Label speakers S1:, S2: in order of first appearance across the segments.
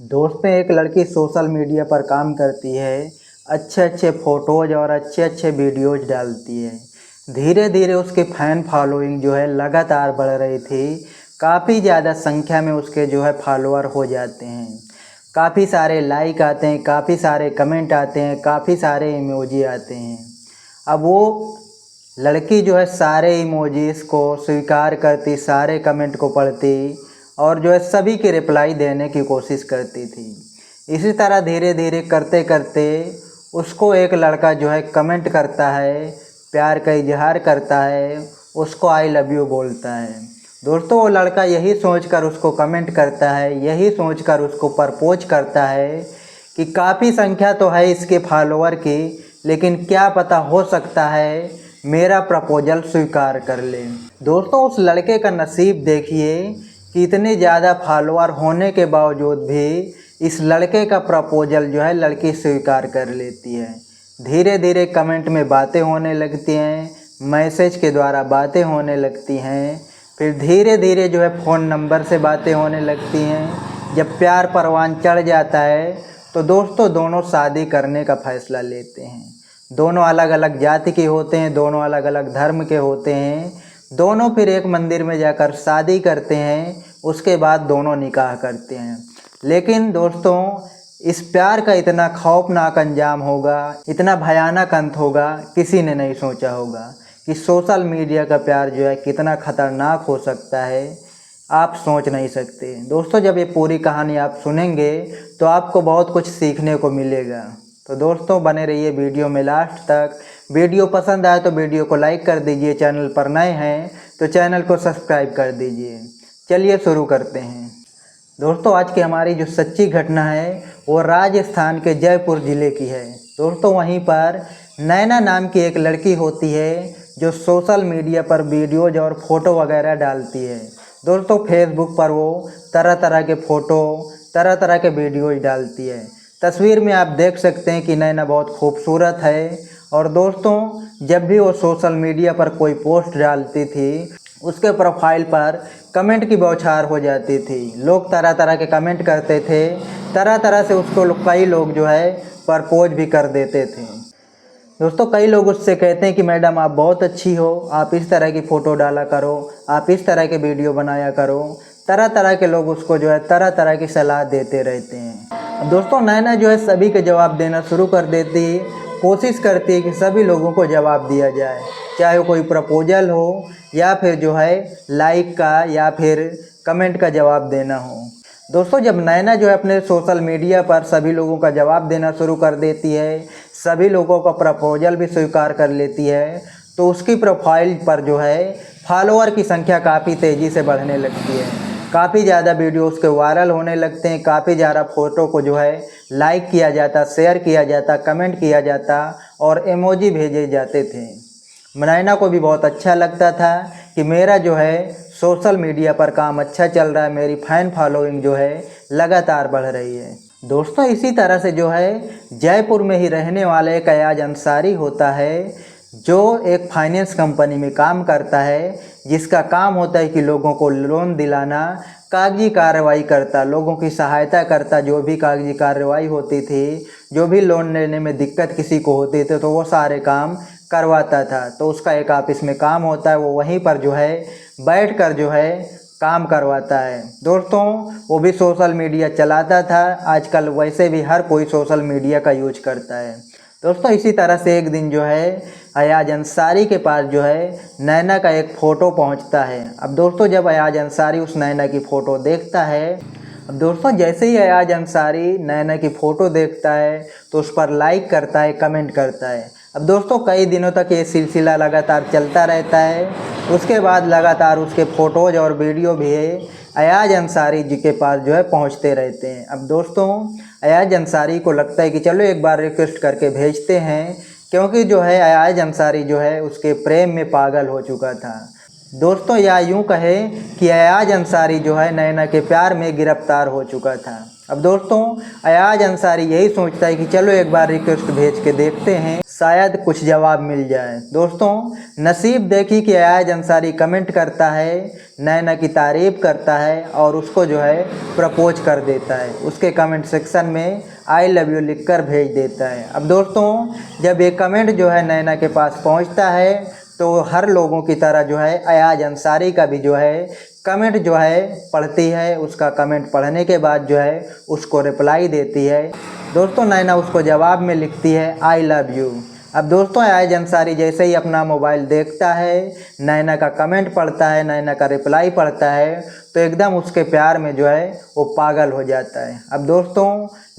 S1: दोस्तों, एक लड़की सोशल मीडिया पर काम करती है। अच्छे अच्छे फ़ोटोज़ और अच्छे अच्छे वीडियोज़ डालती है। धीरे धीरे उसकी फ़ैन फॉलोइंग जो है लगातार बढ़ रही थी। काफ़ी ज़्यादा संख्या में उसके जो है फॉलोअर हो जाते हैं। काफ़ी सारे लाइक आते हैं, काफ़ी सारे कमेंट आते हैं, काफ़ी सारे इमोजी आते हैं। अब वो लड़की जो है सारे इमोजीज़ को स्वीकार करती, सारे कमेंट को पढ़ती और जो है सभी के रिप्लाई देने की कोशिश करती थी। इसी तरह धीरे धीरे करते करते उसको एक लड़का जो है कमेंट करता है, प्यार का इजहार करता है, उसको आई लव यू बोलता है। दोस्तों, वो लड़का यही सोचकर उसको कमेंट करता है, यही सोचकर उसको प्रपोज करता है कि काफ़ी संख्या तो है इसके फॉलोअर की, लेकिन क्या पता हो सकता है मेरा प्रपोजल स्वीकार कर ले। दोस्तों, उस लड़के का नसीब देखिए कि इतने ज़्यादा फॉलोअर होने के बावजूद भी इस लड़के का प्रपोजल जो है लड़की स्वीकार कर लेती है। धीरे धीरे कमेंट में बातें होने लगती हैं, मैसेज के द्वारा बातें होने लगती हैं, फिर धीरे धीरे जो है फ़ोन नंबर से बातें होने लगती हैं। जब प्यार परवान चढ़ जाता है तो दोस्तों दोनों शादी करने का फ़ैसला लेते हैं। दोनों अलग अलग जाति के होते हैं, दोनों अलग अलग धर्म के होते हैं। दोनों फिर एक मंदिर में जाकर शादी करते हैं, उसके बाद दोनों निकाह करते हैं। लेकिन दोस्तों, इस प्यार का इतना खौफनाक अंजाम होगा, इतना भयानक अंत होगा, किसी ने नहीं सोचा होगा कि सोशल मीडिया का प्यार जो है कितना ख़तरनाक हो सकता है। आप सोच नहीं सकते। दोस्तों, जब ये पूरी कहानी आप सुनेंगे तो आपको बहुत कुछ सीखने को मिलेगा। तो दोस्तों, बने रहिए वीडियो में लास्ट तक। वीडियो पसंद आए तो वीडियो को लाइक कर दीजिए, चैनल पर नए हैं तो चैनल को सब्सक्राइब कर दीजिए। चलिए शुरू करते हैं। दोस्तों, आज की हमारी जो सच्ची घटना है वो राजस्थान के जयपुर ज़िले की है। दोस्तों, वहीं पर नैना नाम की एक लड़की होती है जो सोशल मीडिया पर वीडियोज़ और फ़ोटो वगैरह डालती है। दोस्तों, फेसबुक पर वो तरह तरह के फ़ोटो, तरह तरह के वीडियोज़ डालती है। तस्वीर में आप देख सकते हैं कि नैना बहुत खूबसूरत है। और दोस्तों, जब भी वो सोशल मीडिया पर कोई पोस्ट डालती थी, उसके प्रोफाइल पर कमेंट की बौछार हो जाती थी। लोग तरह तरह के कमेंट करते थे, तरह तरह से उसको कई लोग जो है प्रपोज भी कर देते थे। दोस्तों, कई लोग उससे कहते हैं कि मैडम आप बहुत अच्छी हो, आप इस तरह की फ़ोटो डाला करो, आप इस तरह के वीडियो बनाया करो। तरह तरह के लोग उसको जो है तरह तरह की सलाह देते रहते हैं। दोस्तों, नैना जो है सभी के जवाब देना शुरू कर देती है। कोशिश करती है कि सभी लोगों को जवाब दिया जाए, चाहे वो कोई प्रपोजल हो या फिर जो है लाइक का या फिर कमेंट का जवाब देना हो। दोस्तों, जब नैना जो है अपने सोशल मीडिया पर सभी लोगों का जवाब देना शुरू कर देती है, सभी लोगों का प्रपोजल भी स्वीकार कर लेती है, तो उसकी प्रोफाइल पर जो है फॉलोअर की संख्या काफ़ी तेज़ी से बढ़ने लगती है। काफ़ी ज़्यादा वीडियो उसके वायरल होने लगते हैं, काफ़ी ज़्यादा फ़ोटो को जो है लाइक किया जाता, शेयर किया जाता, कमेंट किया जाता और इमोजी भेजे जाते थे। नैना को भी बहुत अच्छा लगता था कि मेरा जो है सोशल मीडिया पर काम अच्छा चल रहा है, मेरी फ़ैन फॉलोइंग जो है लगातार बढ़ रही है। दोस्तों, इसी तरह से जो है जयपुर में ही रहने वाले एक अयाज अंसारी होता है, जो एक फाइनेंस कंपनी में काम करता है, जिसका काम होता है कि लोगों को लोन दिलाना, कागजी कार्रवाई करता, लोगों की सहायता करता। जो भी कागजी कार्रवाई होती थी, जो भी लोन लेने में दिक्कत किसी को होती थी, तो वो सारे काम करवाता था। तो उसका एक ऑफिस में काम होता है, वो वहीं पर जो है बैठकर जो है काम करवाता है। दोस्तों, वो भी सोशल मीडिया चलाता था। आजकल वैसे भी हर कोई सोशल मीडिया का यूज करता है। दोस्तों, इसी तरह से एक दिन जो है अयाज अंसारी के पास जो है नैना का एक फ़ोटो पहुंचता है। अब दोस्तों, जब अयाज अंसारी उस नैना की फ़ोटो देखता है, अब दोस्तों जैसे ही अयाज अंसारी नैना की फ़ोटो देखता है तो उस पर लाइक करता है, कमेंट करता है। अब दोस्तों, कई दिनों तक ये सिलसिला लगातार चलता रहता है। उसके बाद लगातार उसके फ़ोटोज़ और वीडियो भी अयाज अंसारी जी के पास जो है पहुंचते रहते हैं। अब दोस्तों, अयाज अंसारी को लगता है कि चलो एक बार रिक्वेस्ट करके भेजते हैं, क्योंकि जो है अयाज अंसारी जो है उसके प्रेम में पागल हो चुका था। दोस्तों, या यूँ कहें कि अयाज अंसारी जो है नैना के प्यार में गिरफ्तार हो चुका था। अब दोस्तों, अयाज अंसारी यही सोचता है कि चलो एक बार रिक्वेस्ट भेज के देखते हैं, शायद कुछ जवाब मिल जाए। दोस्तों नसीब देखी कि अयाज अंसारी कमेंट करता है, नैना की तारीफ़ करता है और उसको जो है प्रपोज कर देता है। उसके कमेंट सेक्शन में आई लव यू लिखकर भेज देता है। अब दोस्तों जब ये कमेंट जो है नैना के पास पहुंचता है तो हर लोगों की तरह जो है अयाज अंसारी का भी जो है कमेंट जो है पढ़ती है। उसका कमेंट पढ़ने के बाद जो है उसको रिप्लाई देती है। दोस्तों नैना उसको जवाब में लिखती है आई लव यू। अब दोस्तों अयाज अंसारी जैसे ही अपना मोबाइल देखता है, नैना का कमेंट पढ़ता है, नैना का रिप्लाई पढ़ता है, तो एकदम उसके प्यार में जो है वो पागल हो जाता है। अब दोस्तों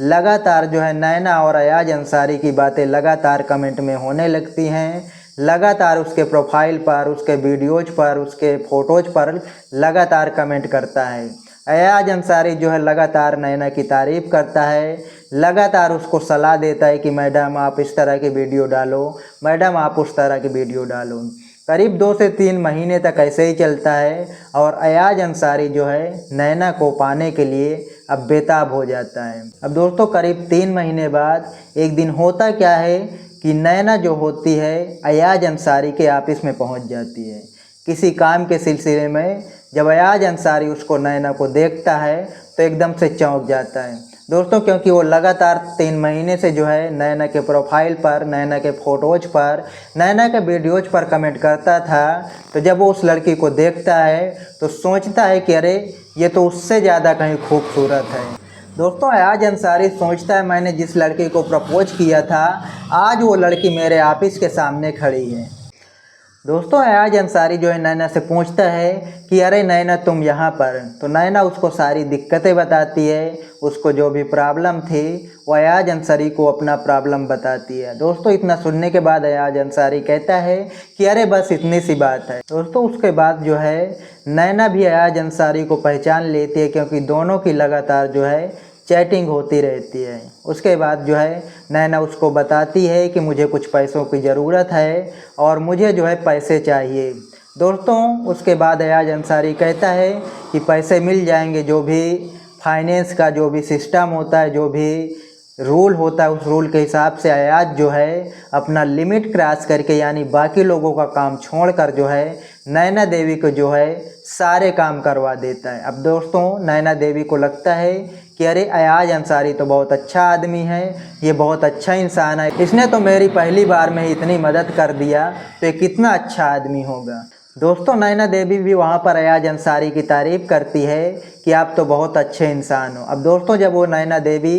S1: लगातार जो है नैना और अयाज अंसारी की बातें लगातार कमेंट में होने लगती हैं। लगातार उसके प्रोफाइल पर, उसके वीडियोज़ पर, उसके फ़ोटोज़ पर लगातार कमेंट करता है। अयाज अंसारी जो है लगातार नैना की तारीफ़ करता है, लगातार उसको सलाह देता है कि मैडम आप इस तरह की वीडियो डालो, मैडम आप उस तरह की वीडियो डालो। करीब 2 से 3 महीने तक ऐसे ही चलता है और अयाज अंसारी जो है नैना को पाने के लिए अब बेताब हो जाता है। अब दोस्तों करीब 3 महीने बाद एक दिन होता क्या है कि नैना जो होती है अयाज अंसारी के ऑफिस में पहुंच जाती है किसी काम के सिलसिले में। जब अयाज अंसारी उसको नैना को देखता है तो एकदम से चौंक जाता है दोस्तों, क्योंकि वो लगातार 3 महीने से जो है नैना के प्रोफाइल पर, नैना के फ़ोटोज़ पर, नैना के वीडियोज़ पर कमेंट करता था। तो जब वो उस लड़की को देखता है तो सोचता है कि अरे ये तो उससे ज़्यादा कहीं खूबसूरत है। दोस्तों अयाज अंसारी सोचता है मैंने जिस लड़की को प्रपोज किया था आज वो लड़की मेरे ऑफिस के सामने खड़ी है। दोस्तों अयाज अंसारी जो है नैना से पूछता है कि अरे नैना तुम यहाँ पर, तो नैना उसको सारी दिक्कतें बताती है। उसको जो भी प्रॉब्लम थी वो अयाज अंसारी को अपना प्रॉब्लम बताती है। दोस्तों इतना सुनने के बाद अयाज अंसारी कहता है कि अरे बस इतनी सी बात है। दोस्तों उसके बाद जो है नैना भी अयाज अंसारी को पहचान लेती है, क्योंकि दोनों की लगातार जो है चैटिंग होती रहती है। उसके बाद जो है नैना उसको बताती है कि मुझे कुछ पैसों की ज़रूरत है और मुझे जो है पैसे चाहिए। दोस्तों उसके बाद अयाज अंसारी कहता है कि पैसे मिल जाएंगे, जो भी फाइनेंस का जो भी सिस्टम होता है, जो भी रूल होता है, उस रूल के हिसाब से अयाज जो है अपना लिमिट क्रॉस करके यानी बाकी लोगों का काम छोड़कर जो है नैना देवी को जो है सारे काम करवा देता है। अब दोस्तों नैना देवी को लगता है कि अरे अयाज अंसारी तो बहुत अच्छा आदमी है, ये बहुत अच्छा इंसान है, इसने तो मेरी पहली बार में ही इतनी मदद कर दिया, तो ये कितना अच्छा आदमी होगा। दोस्तों नैना देवी भी वहाँ पर अयाज अंसारी की तारीफ़ करती है कि आप तो बहुत अच्छे इंसान हो। अब दोस्तों जब वो नैना देवी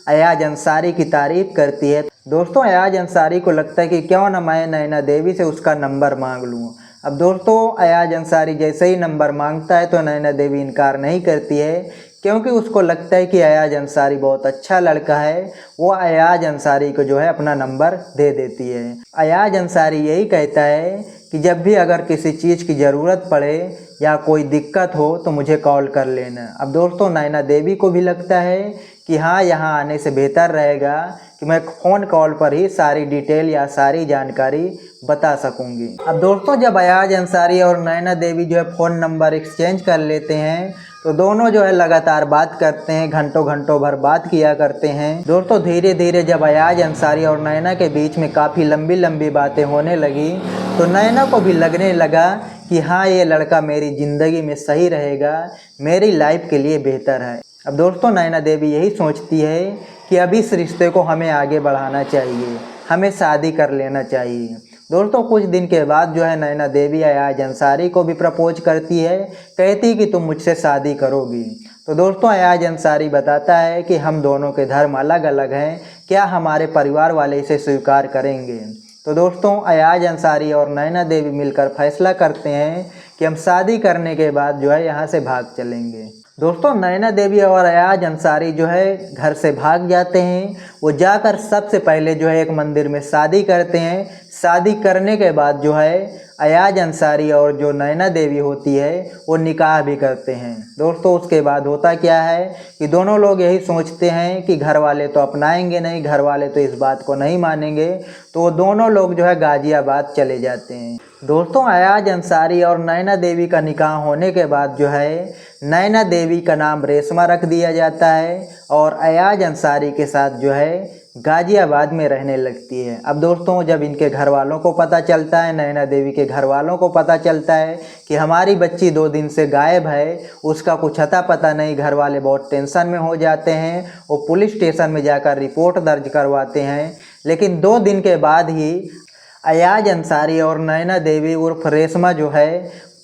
S1: अयाज अंसारी की तारीफ़ करती है, दोस्तों अयाज अंसारी को लगता है कि क्यों ना मैं नैना देवी से उसका नंबर मांग लूँ। अब दोस्तों अयाज अंसारी जैसे ही नंबर मांगता है तो नैना देवी इनकार नहीं करती है, क्योंकि उसको लगता है कि अयाज अंसारी बहुत अच्छा लड़का है। वो अयाज अंसारी को जो है अपना नंबर दे देती है। अयाज अंसारी यही कहता है कि जब भी अगर किसी चीज़ की ज़रूरत पड़े या कोई दिक्कत हो तो मुझे कॉल कर लेना। अब दोस्तों नैना देवी को भी लगता है कि हाँ यहाँ आने से बेहतर रहेगा कि मैं फ़ोन कॉल पर ही सारी डिटेल या सारी जानकारी बता सकूँगी। अब दोस्तों जब अयाज अंसारी और नैना देवी जो है फ़ोन नंबर एक्सचेंज कर लेते हैं तो दोनों जो है लगातार बात करते हैं, घंटों घंटों भर बात किया करते हैं। दोस्तों धीरे धीरे जब अयाज अंसारी और नैना के बीच में काफ़ी लंबी लंबी बातें होने लगी तो नैना को भी लगने लगा कि हाँ ये लड़का मेरी ज़िंदगी में सही रहेगा, मेरी लाइफ के लिए बेहतर है। अब दोस्तों नैना देवी यही सोचती है कि अभी इस रिश्ते को हमें आगे बढ़ाना चाहिए, हमें शादी कर लेना चाहिए। दोस्तों कुछ दिन के बाद जो है नैना देवी अयाज अंसारी को भी प्रपोज करती है, कहती कि तुम मुझसे शादी करोगी। तो दोस्तों अयाज अंसारी बताता है कि हम दोनों के धर्म अलग अलग हैं, क्या हमारे परिवार वाले इसे स्वीकार करेंगे। तो दोस्तों अयाज अंसारी और नैना देवी मिलकर फैसला करते हैं कि हम शादी करने के बाद जो है यहाँ से भाग चलेंगे। दोस्तों नैना देवी और अयाज अंसारी जो है घर से भाग जाते हैं। वो जाकर सबसे पहले जो है एक मंदिर में शादी करते हैं। शादी करने के बाद जो है अयाज अंसारी और जो नैना देवी होती है वो निकाह भी करते हैं। दोस्तों उसके बाद होता क्या है कि दोनों लोग यही सोचते हैं कि घर वाले तो अपनाएंगे नहीं, घर वाले तो इस बात को नहीं मानेंगे, तो वो दोनों लोग जो है गाज़ियाबाद चले जाते हैं। दोस्तों अयाज अंसारी और नैना देवी का निकाह होने के बाद जो है नैना देवी का नाम रेशमा रख दिया जाता है और अयाज अंसारी के साथ जो है गाज़ियाबाद में रहने लगती है। अब दोस्तों जब इनके घर वालों को पता चलता है, नैना देवी के घर वालों को पता चलता है कि हमारी बच्ची 2 दिन से गायब है, उसका कुछ अता पता नहीं, घर वाले बहुत टेंशन में हो जाते हैं। वो पुलिस स्टेशन में जाकर रिपोर्ट दर्ज करवाते हैं। लेकिन 2 दिन के बाद ही अयाज अंसारी और नैना देवी उर्फ रेशमा जो है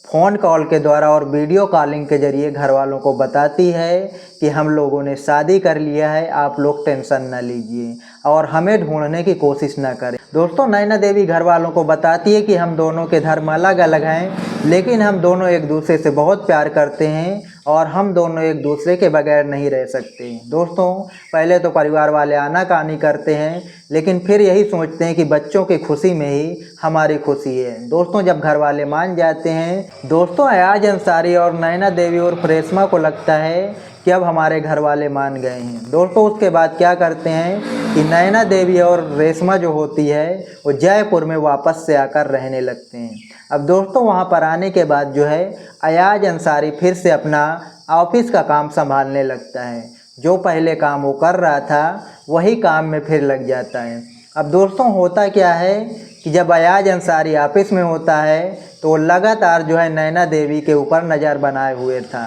S1: फ़ोन कॉल के द्वारा और वीडियो कॉलिंग के ज़रिए घर वालों को बताती है कि हम लोगों ने शादी कर लिया है, आप लोग टेंशन ना लीजिए और हमें ढूंढने की कोशिश ना करें। दोस्तों नैना देवी घर वालों को बताती है कि हम दोनों के धर्म अलग अलग हैं, लेकिन हम दोनों एक दूसरे से बहुत प्यार करते हैं और हम दोनों एक दूसरे के बगैर नहीं रह सकते। दोस्तों पहले तो परिवार वाले आनाकानी करते हैं, लेकिन फिर यही सोचते हैं कि बच्चों की खुशी में ही हमारी खुशी है। दोस्तों जब घर वाले मान जाते हैं, दोस्तों अयाज अंसारी और नैना देवी और रेशमा को लगता है कि अब हमारे घर वाले मान गए हैं। दोस्तों उसके बाद क्या करते हैं कि नैना देवी और रेशमा जो होती है वो जयपुर में वापस से आकर रहने लगते हैं। अब दोस्तों वहाँ पर आने के बाद जो है अयाज अंसारी फिर से अपना ऑफिस का काम संभालने लगता है। जो पहले काम वो कर रहा था वही काम में फिर लग जाता है। अब दोस्तों होता क्या है कि जब अयाज अंसारी ऑफिस में होता है तो लगातार जो है नैना देवी के ऊपर नज़र बनाए हुए था।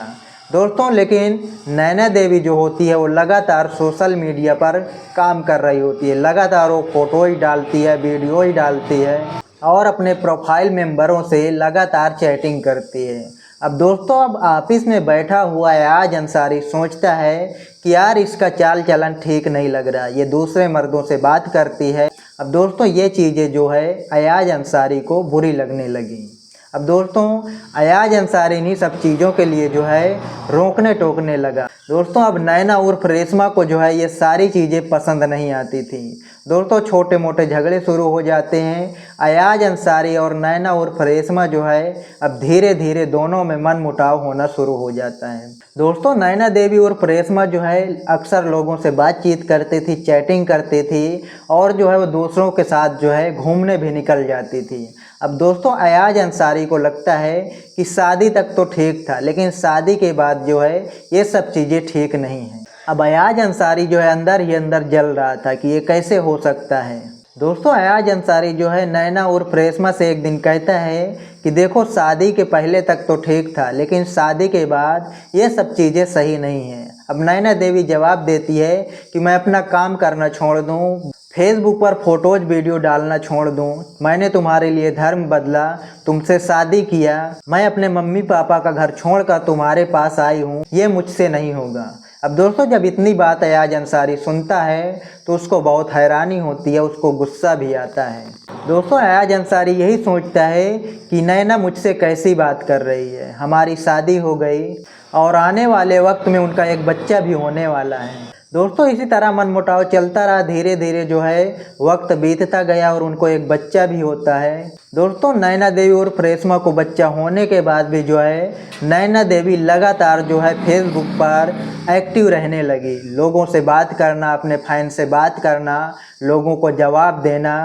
S1: दोस्तों लेकिन नैना देवी जो होती है वो लगातार सोशल मीडिया पर काम कर रही होती है, लगातार वो फ़ोटोज डालती है, वीडियोज डालती है और अपने प्रोफाइल मेंबरों से लगातार चैटिंग करती है। अब दोस्तों अब ऑफिस में बैठा हुआ अयाज अंसारी सोचता है कि यार इसका चाल चलन ठीक नहीं लग रहा, ये दूसरे मर्दों से बात करती है। अब दोस्तों ये चीज़ें जो है अयाज अंसारी को बुरी लगने लगी। अब दोस्तों अयाज अंसारी इन्हीं सब चीज़ों के लिए जो है रोकने टोकने लगा। दोस्तों अब नैना उर्फ रेशमा को जो है ये सारी चीज़ें पसंद नहीं आती थी। दोस्तों छोटे मोटे झगड़े शुरू हो जाते हैं। अयाज अंसारी और नैना उर्फ रेशमा जो है अब धीरे धीरे दोनों में मन मुटाव होना शुरू हो जाता है। दोस्तों नैना देवी उर्फ रेशमा जो है अक्सर लोगों से बातचीत करती थी, चैटिंग करती थी और जो है वो दूसरों के साथ जो है घूमने भी निकल जाती थी। अब दोस्तों अयाज अंसारी को लगता है कि शादी तक तो ठीक था, लेकिन शादी के बाद जो है ये सब चीज़ें ठीक नहीं हैं। अब अयाज अंसारी जो है अंदर ही अंदर जल रहा था कि ये कैसे हो सकता है। दोस्तों अयाज अंसारी जो है नैना उर्फ रेशमा से एक दिन कहता है कि देखो शादी के पहले तक तो ठीक था, लेकिन शादी के बाद ये सब चीज़ें सही नहीं हैं। अब नैना देवी जवाब देती है कि मैं अपना काम करना छोड़ दूँ, फेसबुक पर फ़ोटोज़ वीडियो डालना छोड़ दूँ, मैंने तुम्हारे लिए धर्म बदला, तुमसे शादी किया, मैं अपने मम्मी पापा का घर छोड़कर तुम्हारे पास आई हूँ, ये मुझसे नहीं होगा। अब दोस्तों जब इतनी बात अयाज अंसारी सुनता है तो उसको बहुत हैरानी होती है, उसको गुस्सा भी आता है। दोस्तों अयाज अंसारी यही सोचता है कि नैना मुझसे कैसी बात कर रही है, हमारी शादी हो गई और आने वाले वक्त में उनका एक बच्चा भी होने वाला है। दोस्तों इसी तरह मनमुटाव चलता रहा, धीरे धीरे जो है वक्त बीतता गया और उनको एक बच्चा भी होता है। दोस्तों नैना देवी और रेशमा को बच्चा होने के बाद भी जो है नैना देवी लगातार जो है फेसबुक पर एक्टिव रहने लगी, लोगों से बात करना, अपने फैन से बात करना, लोगों को जवाब देना।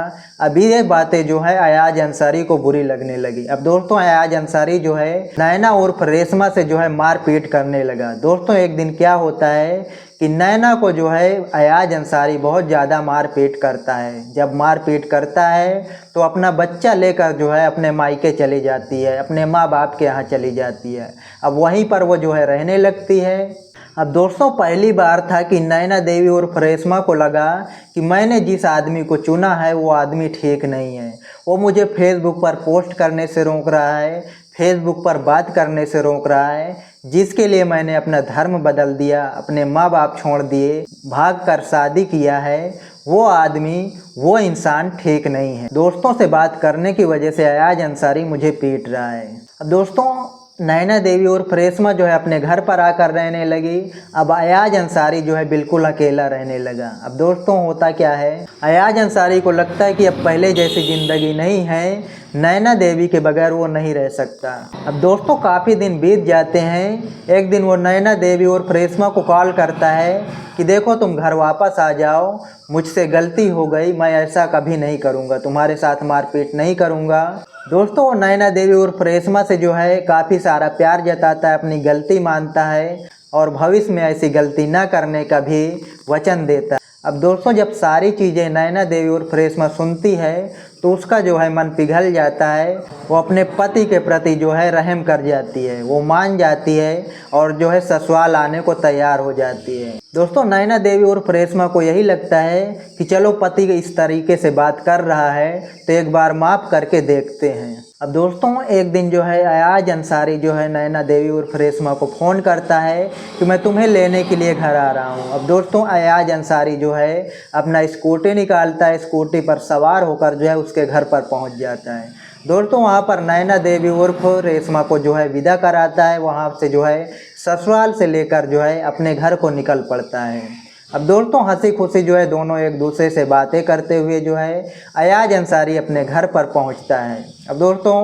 S1: अभी ये बातें जो है अयाज अंसारी को बुरी लगने लगी। अब दोस्तों अयाज अंसारी जो है नैना उर्फ रेशमा से जो है मारपीट करने लगा। दोस्तों एक दिन क्या होता है कि नैना को जो है अयाज अंसारी बहुत ज़्यादा मारपीट करता है। जब मारपीट करता है तो अपना बच्चा लेकर जो है अपने मायके चली जाती है, अपने माँ बाप के यहाँ चली जाती है। अब वहीं पर वो जो है रहने लगती है। अब दोस्तों पहली बार था कि नैना देवी और रेशमा को लगा कि मैंने जिस आदमी को चुना है वो आदमी ठीक नहीं है। वो मुझे फेसबुक पर पोस्ट करने से रोक रहा है, फेसबुक पर बात करने से रोक रहा है, जिसके लिए मैंने अपना धर्म बदल दिया, अपने माँ बाप छोड़ दिए, भाग कर शादी किया है, वो आदमी, वो इंसान ठीक नहीं है। दोस्तों से बात करने की वजह से अयाज अंसारी मुझे पीट रहा है। अब दोस्तों नैना देवी और रेशमा जो है अपने घर पर आकर रहने लगी। अब अयाज अंसारी जो है बिल्कुल अकेला रहने लगा। अब दोस्तों होता क्या है, अयाज अंसारी को लगता है कि अब पहले जैसी ज़िंदगी नहीं है, नैना देवी के बगैर वो नहीं रह सकता। अब दोस्तों काफ़ी दिन बीत जाते हैं। एक दिन वो नैना देवी और रेशमा को कॉल करता है कि देखो तुम घर वापस आ जाओ, मुझसे गलती हो गई, मैं ऐसा कभी नहीं करूँगा, तुम्हारे साथ मारपीट नहीं करूँगा। दोस्तों नैना देवी उर्फ रेशमा से जो है काफ़ी सारा प्यार जताता है, अपनी गलती मानता है और भविष्य में ऐसी गलती न करने का भी वचन देता है। अब दोस्तों जब सारी चीज़ें नैना देवी उर्फ रेशमा सुनती है तो उसका जो है मन पिघल जाता है। वो अपने पति के प्रति जो है रहम कर जाती है, वो मान जाती है और जो है ससुराल आने को तैयार हो जाती है। दोस्तों नैना देवी उर्फ रेशमा को यही लगता है कि चलो पति इस तरीके से बात कर रहा है तो एक बार माफ़ करके देखते हैं। अब दोस्तों एक दिन जो है अयाज अंसारी जो है नैना देवी उर्फ रेशमा को फ़ोन करता है कि मैं तुम्हें लेने के लिए घर आ रहा हूँ। अब दोस्तों अयाज अंसारी जो है अपना स्कूटी निकालता है, स्कूटी पर सवार होकर जो है उसके घर पर पहुँच जाता है। दोस्तों वहाँ पर नैना देवी उर्फ रेशमा को जो है विदा कराता है, वहाँ से जो है ससुराल से लेकर जो है अपने घर को निकल पड़ता है। अब दोस्तों हंसी खुशी जो है दोनों एक दूसरे से बातें करते हुए जो है अयाज अंसारी अपने घर पर पहुंचता है। अब दोस्तों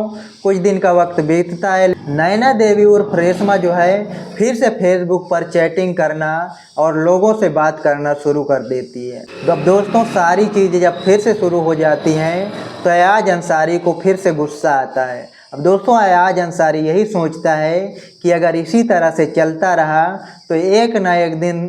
S1: कुछ दिन का वक्त बीतता है, नैना देवी उर्फ रेशमा जो है फिर से फेसबुक पर चैटिंग करना और लोगों से बात करना शुरू कर देती है। तो अब दोस्तों सारी चीज़ें जब फिर से शुरू हो जाती हैं तो अयाज अंसारी को फिर से गुस्सा आता है। अब दोस्तों अयाज अंसारी यही सोचता है कि अगर इसी तरह से चलता रहा तो एक ना एक दिन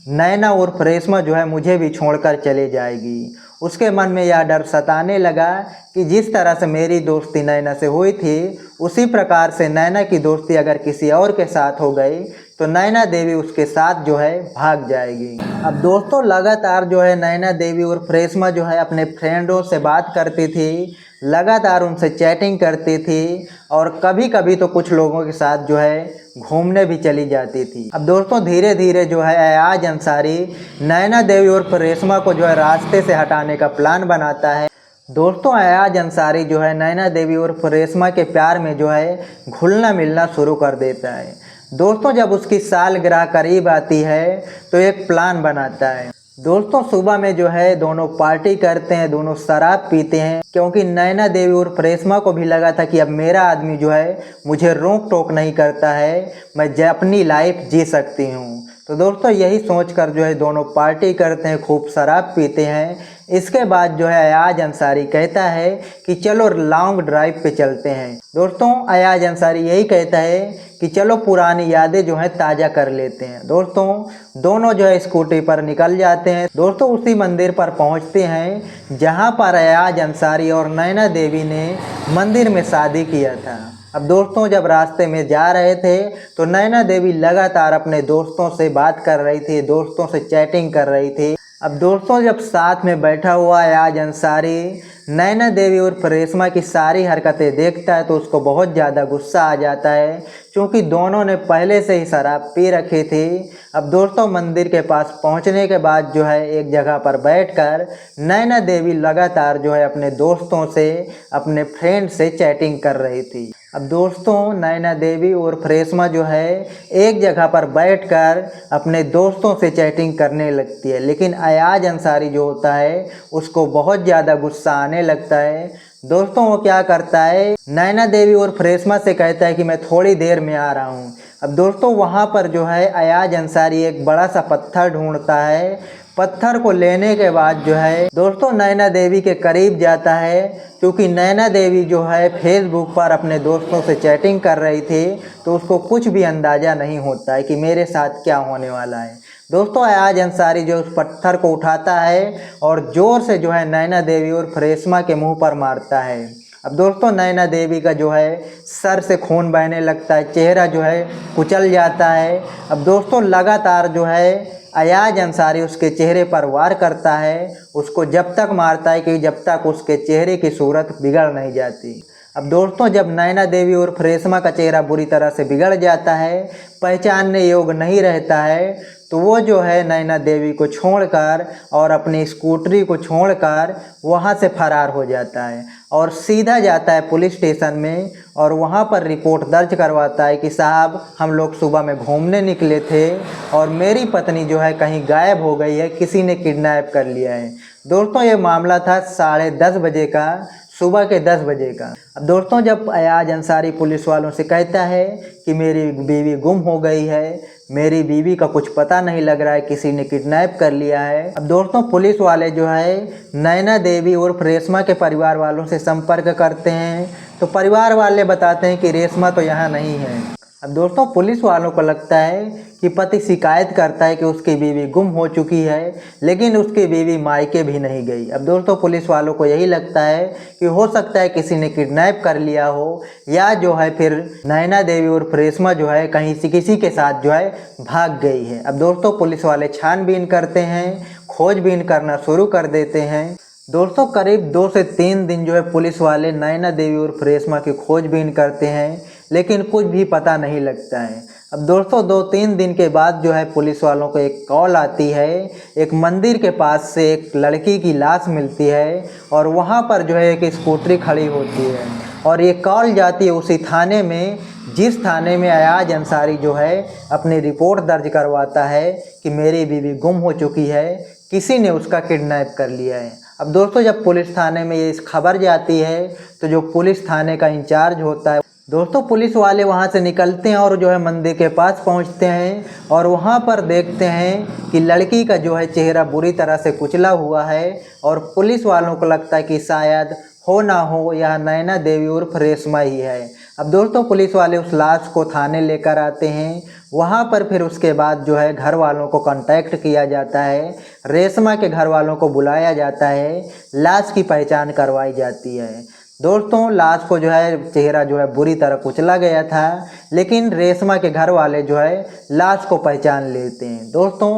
S1: नैना उर्फ रेशमा जो है मुझे भी छोड़कर चले जाएगी। उसके मन में यह डर सताने लगा कि जिस तरह से मेरी दोस्ती नैना से हुई थी उसी प्रकार से नैना की दोस्ती अगर किसी और के साथ हो गई तो नैना देवी उसके साथ जो है भाग जाएगी। अब दोस्तों लगातार जो है नैना देवी उर्फ रेशमा जो है अपने फ्रेंडों से बात करती थी, लगातार उनसे चैटिंग करती थी और कभी कभी तो कुछ लोगों के साथ जो है घूमने भी चली जाती थी। अब दोस्तों धीरे धीरे जो है अयाज अंसारी नैना देवी उर्फ रेशमा को जो है रास्ते से हटाने का प्लान बनाता है। दोस्तों अयाज अंसारी जो है नैना देवी उर्फ रेशमा के प्यार में जो है घुलना मिलना शुरू कर देता है। दोस्तों जब उसकी सालगिरह करीब आती है तो एक प्लान बनाता है। दोस्तों सुबह में जो है दोनों पार्टी करते हैं, दोनों शराब पीते हैं, क्योंकि नैना देवी उर्फ रेशमा को भी लगा था कि अब मेरा आदमी जो है मुझे रोक टोक नहीं करता है, मैं अपनी लाइफ जी सकती हूँ। तो दोस्तों यही सोचकर जो है दोनों पार्टी करते हैं, खूब शराब पीते हैं। इसके बाद जो है अयाज अंसारी कहता है कि चलो लॉन्ग ड्राइव पे चलते हैं। दोस्तों अयाज अंसारी यही कहता है कि चलो पुरानी यादें जो है ताज़ा कर लेते हैं। दोस्तों दोनों जो है स्कूटी पर निकल जाते हैं। दोस्तों उसी मंदिर पर पहुंचते हैं जहां पर अयाज अंसारी और नैना देवी ने मंदिर में शादी किया था। अब दोस्तों जब रास्ते में जा रहे थे तो नैना देवी लगातार अपने दोस्तों से बात कर रही थी, दोस्तों से चैटिंग कर रही थी। अब दोस्तों जब साथ में बैठा हुआ अयाज अंसारी नैना देवी उर्फ रेशमा की सारी हरकतें देखता है तो उसको बहुत ज़्यादा गुस्सा आ जाता है, क्योंकि दोनों ने पहले से ही शराब पी रखी थी। अब दोस्तों मंदिर के पास पहुंचने के बाद जो है एक जगह पर बैठकर नैना देवी लगातार जो है अपने दोस्तों से, अपने फ्रेंड से चैटिंग कर रही थी। अब दोस्तों नैना देवी और रेशमा जो है एक जगह पर बैठकर अपने दोस्तों से चैटिंग करने लगती है, लेकिन अयाज अंसारी जो होता है उसको बहुत ज़्यादा गुस्सा आने लगता है। दोस्तों वो क्या करता है, नैना देवी और रेशमा से कहता है कि मैं थोड़ी देर में आ रहा हूँ। अब दोस्तों वहाँ पर जो है अयाज अंसारी एक बड़ा सा पत्थर ढूंढता है। पत्थर को लेने के बाद जो है दोस्तों नैना देवी के करीब जाता है, क्योंकि नैना देवी जो है फेसबुक पर अपने दोस्तों से चैटिंग कर रही थी तो उसको कुछ भी अंदाज़ा नहीं होता है कि मेरे साथ क्या होने वाला है। दोस्तों अयाज अंसारी जो उस पत्थर को उठाता है और ज़ोर से जो है नैना देवी और रेशमा के मुंह पर मारता है। अब दोस्तों नैना देवी का जो है सर से खून बहने लगता है, चेहरा जो है कुचल जाता है। अब दोस्तों लगातार जो है अयाज अंसारी उसके चेहरे पर वार करता है, उसको जब तक मारता है कि जब तक उसके चेहरे की सूरत बिगड़ नहीं जाती। अब दोस्तों जब नैना देवी और रेशमा का चेहरा बुरी तरह से बिगड़ जाता है, पहचानने योग्य नहीं रहता है, तो वो जो है नैना देवी को छोड़कर और अपनी स्कूटरी को छोड़कर वहाँ से फरार हो जाता है और सीधा जाता है पुलिस स्टेशन में और वहाँ पर रिपोर्ट दर्ज करवाता है कि साहब हम लोग सुबह में घूमने निकले थे और मेरी पत्नी जो है कहीं गायब हो गई है, किसी ने किडनैप कर लिया है। दोस्तों ये मामला था 10:30 बजे का, सुबह के 10 बजे का। अब दोस्तों जब अयाज अंसारी पुलिस वालों से कहता है कि मेरी बीवी गुम हो गई है, मेरी बीवी का कुछ पता नहीं लग रहा है, किसी ने किडनैप कर लिया है। अब दोस्तों पुलिस वाले जो है नैना देवी और रेशमा के परिवार वालों से संपर्क करते हैं। तो परिवार वाले बताते हैं कि रेशमा तो यहाँ नहीं है। अब दोस्तों पुलिस वालों को लगता है कि पति शिकायत करता है कि उसकी बीवी गुम हो चुकी है, लेकिन उसकी बीवी मायके भी नहीं गई। अब दोस्तों पुलिस वालों को यही लगता है कि हो सकता है किसी ने किडनैप कर लिया हो, या जो है फिर नैना देवी उर्फ रेशमा जो है कहीं से किसी के साथ जो है भाग गई है। अब दोस्तों पुलिस वाले छानबीन करते हैं, खोजबीन करना शुरू कर देते हैं। दोस्तों करीब 2 से 3 दिन जो है पुलिस वाले नैना देवी उर्फ रेशमा की खोजबीन करते हैं, लेकिन कुछ भी पता नहीं लगता है। अब दोस्तों 2-3 दिन के बाद जो है पुलिस वालों को एक कॉल आती है। एक मंदिर के पास से एक लड़की की लाश मिलती है और वहाँ पर जो है एक स्कूटरी खड़ी होती है और ये कॉल जाती है उसी थाने में जिस थाने में अयाज अंसारी जो है अपनी रिपोर्ट दर्ज करवाता है कि मेरी बीवी गुम हो चुकी है, किसी ने उसका किडनैप कर लिया है। अब दोस्तों जब पुलिस थाने में ये खबर जाती है तो जो पुलिस थाने का इंचार्ज होता है, दोस्तों पुलिस वाले वहाँ से निकलते हैं और जो है मंदिर के पास पहुँचते हैं और वहाँ पर देखते हैं कि लड़की का जो है चेहरा बुरी तरह से कुचला हुआ है और पुलिस वालों को लगता है कि शायद हो ना हो यह नैना देवी उर्फ रेशमा ही है। अब दोस्तों पुलिस वाले उस लाश को थाने लेकर आते हैं। वहाँ पर फिर उसके बाद जो है घर वालों को कांटेक्ट किया जाता है, रेशमा के घर वालों को बुलाया जाता है, लाश की पहचान करवाई जाती है। दोस्तों लाश को जो है चेहरा जो है बुरी तरह कुचला गया था, लेकिन रेशमा के घर वाले जो है लाश को पहचान लेते हैं। दोस्तों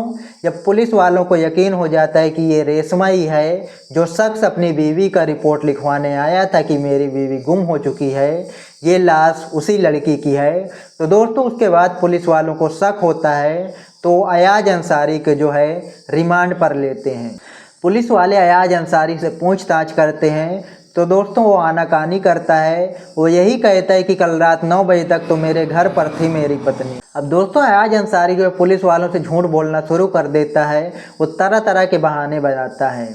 S1: जब पुलिस वालों को यकीन हो जाता है कि ये रेशमा ही है जो शख्स अपनी बीवी का रिपोर्ट लिखवाने आया था कि मेरी बीवी गुम हो चुकी है, ये लाश उसी लड़की की है, तो दोस्तों उसके बाद पुलिस वालों को शक होता है तो अयाज अंसारी के जो है रिमांड पर लेते हैं। पुलिस वाले अयाज अंसारी से पूछताछ करते हैं तो दोस्तों वो आनाकानी करता है। वो यही कहता है कि कल रात 9 बजे तक तो मेरे घर पर थी मेरी पत्नी। अब दोस्तों अयाज अंसारी जो है पुलिस वालों से झूठ बोलना शुरू कर देता है, वो तरह तरह के बहाने बनाता है।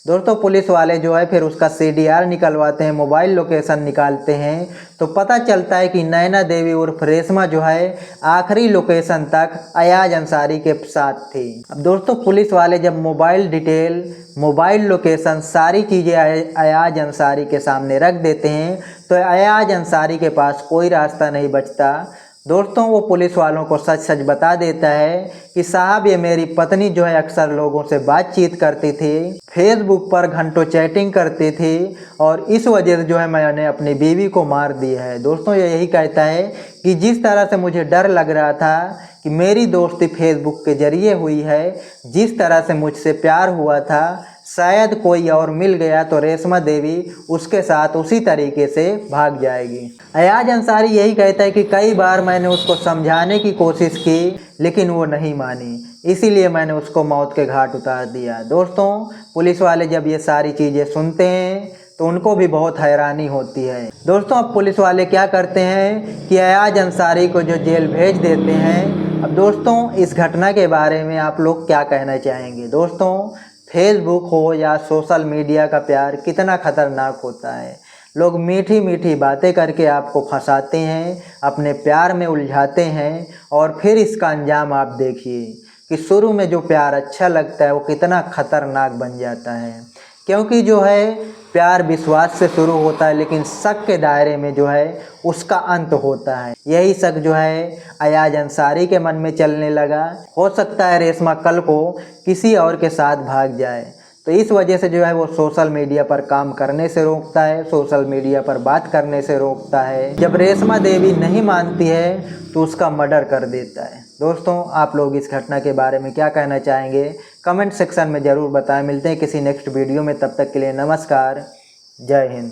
S1: दोस्तों पुलिस वाले जो है फिर उसका CDR निकलवाते हैं, मोबाइल लोकेशन निकालते हैं, तो पता चलता है कि नैना देवी उर्फ रेशमा जो है आखिरी लोकेशन तक अयाज अंसारी के साथ थी। अब दोस्तों पुलिस वाले जब मोबाइल डिटेल, मोबाइल लोकेशन, सारी चीज़ें अयाज अंसारी के सामने रख देते हैं तो अयाज अंसारी के पास कोई रास्ता नहीं बचता। दोस्तों वो पुलिस वालों को सच सच बता देता है कि साहब ये मेरी पत्नी जो है अक्सर लोगों से बातचीत करती थी, फेसबुक पर घंटों चैटिंग करती थी और इस वजह से जो है मैंने अपनी बीवी को मार दिया है। दोस्तों ये यही कहता है कि जिस तरह से मुझे डर लग रहा था कि मेरी दोस्ती फेसबुक के जरिए हुई है, जिस तरह से मुझसे प्यार हुआ था, शायद कोई और मिल गया तो रेशमा देवी उसके साथ उसी तरीके से भाग जाएगी। अयाज अंसारी यही कहता है कि कई बार मैंने उसको समझाने की कोशिश की लेकिन वो नहीं मानी, इसीलिए मैंने उसको मौत के घाट उतार दिया। दोस्तों पुलिस वाले जब ये सारी चीज़ें सुनते हैं तो उनको भी बहुत हैरानी होती है। दोस्तों अब पुलिस वाले क्या करते हैं कि अयाज अंसारी को जो जेल भेज देते हैं। अब दोस्तों इस घटना के बारे में आप लोग क्या कहना चाहेंगे? दोस्तों फेसबुक हो या सोशल मीडिया का प्यार कितना ख़तरनाक होता है। लोग मीठी मीठी बातें करके आपको फंसाते हैं, अपने प्यार में उलझाते हैं और फिर इसका अंजाम आप देखिए कि शुरू में जो प्यार अच्छा लगता है वो कितना ख़तरनाक बन जाता है। क्योंकि जो है प्यार विश्वास से शुरू होता है लेकिन शक के दायरे में जो है उसका अंत होता है। यही शक जो है अयाज अंसारी के मन में चलने लगा। हो सकता है रेशमा कल को किसी और के साथ भाग जाए, तो इस वजह से जो है वो सोशल मीडिया पर काम करने से रोकता है, सोशल मीडिया पर बात करने से रोकता है। जब रेशमा देवी नहीं मानती है तो उसका मर्डर कर देता है। दोस्तों आप लोग इस घटना के बारे में क्या कहना चाहेंगे? कमेंट सेक्शन में ज़रूर बताएं। मिलते हैं किसी नेक्स्ट वीडियो में, तब तक के लिए नमस्कार, जय हिंद।